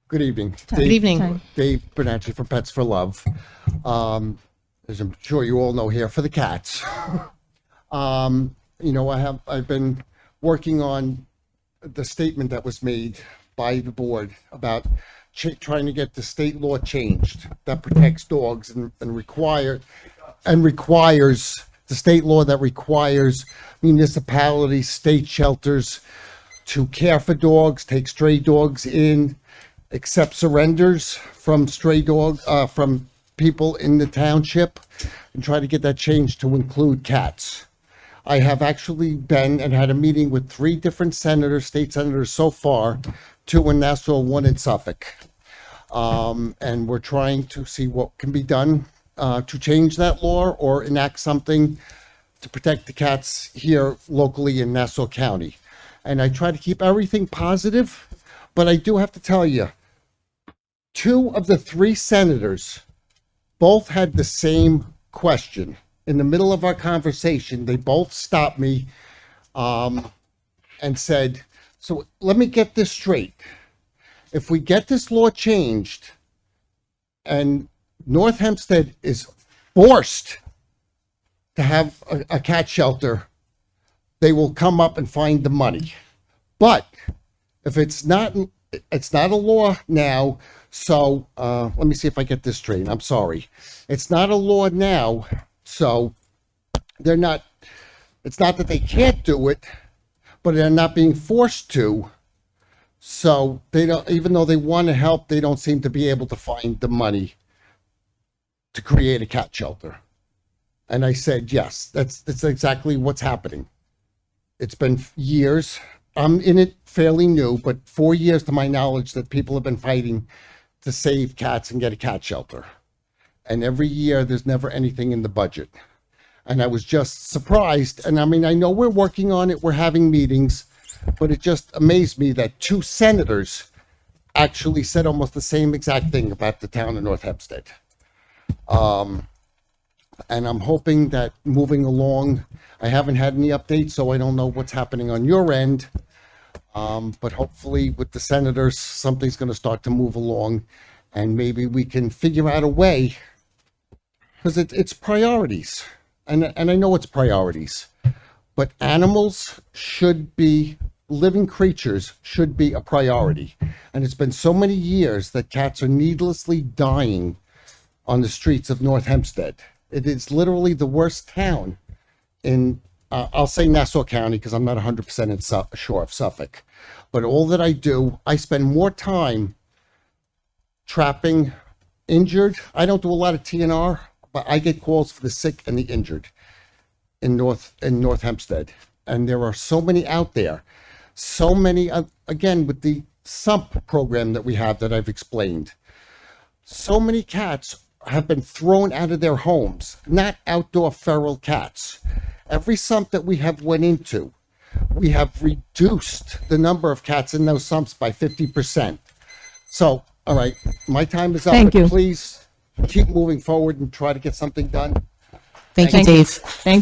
Good evening. Good evening. Dave Bernacchi from Pets for Love. As I'm sure you all know, here for the cats. I've been working on the statement that was made by the board about trying to get the state law changed that protects dogs and requires the state law that requires municipalities, state shelters to care for dogs, take stray dogs in, accept surrenders from from people in the township, and try to get that changed to include cats. I have actually been and had a meeting with 3 different state senators so far, 2 in Nassau, 1 in Suffolk. And we're trying to see what can be done to change that law or enact something to protect the cats here locally in Nassau County. And I try to keep everything positive, but I do have to tell you, 2 of the 3 senators both had the same question. In the middle of our conversation, they both stopped me and said, so let me get this straight. If we get this law changed and North Hempstead is forced to have a cat shelter, they will come up and find the money. But if it's not a law now, so let me see if I get this straight. I'm sorry. It's not a law now, so it's not that they can't do it, but they're not being forced to. So they don't, even though they want to help, they don't seem to be able to find the money to create a cat shelter. And I said, yes, that's exactly what's happening. It's been years. I'm in it fairly new, but 4 years to my knowledge that people have been fighting to save cats and get a cat shelter. And every year there's never anything in the budget. And I was just surprised. And I mean, I know we're working on it, we're having meetings, but it just amazed me that 2 senators actually said almost the same exact thing about the town of North Hempstead. And I'm hoping that moving along, I haven't had any updates, so I don't know what's happening on your end. But hopefully with the senators, something's going to start to move along, and maybe we can figure out a way, because it's priorities. And I know it's priorities, but animals should be, living creatures should be a priority. And it's been so many years that cats are needlessly dying on the streets of North Hempstead. It is literally the worst town in, I'll say Nassau County because I'm not 100% sure of Suffolk. But all that I do, I spend more time trapping injured. I don't do a lot of TNR, but I get calls for the sick and the injured in North Hempstead. And there are so many out there. So many, again, with the SUMP program that we have that I've explained. So many cats have been thrown out of their homes, not outdoor feral cats. Every sump that we have went into, we have reduced the number of cats in those sumps by 50%. So, all right, my time is up. Thank you. Please keep moving forward and try to get something done. Thank you, Dave. Thank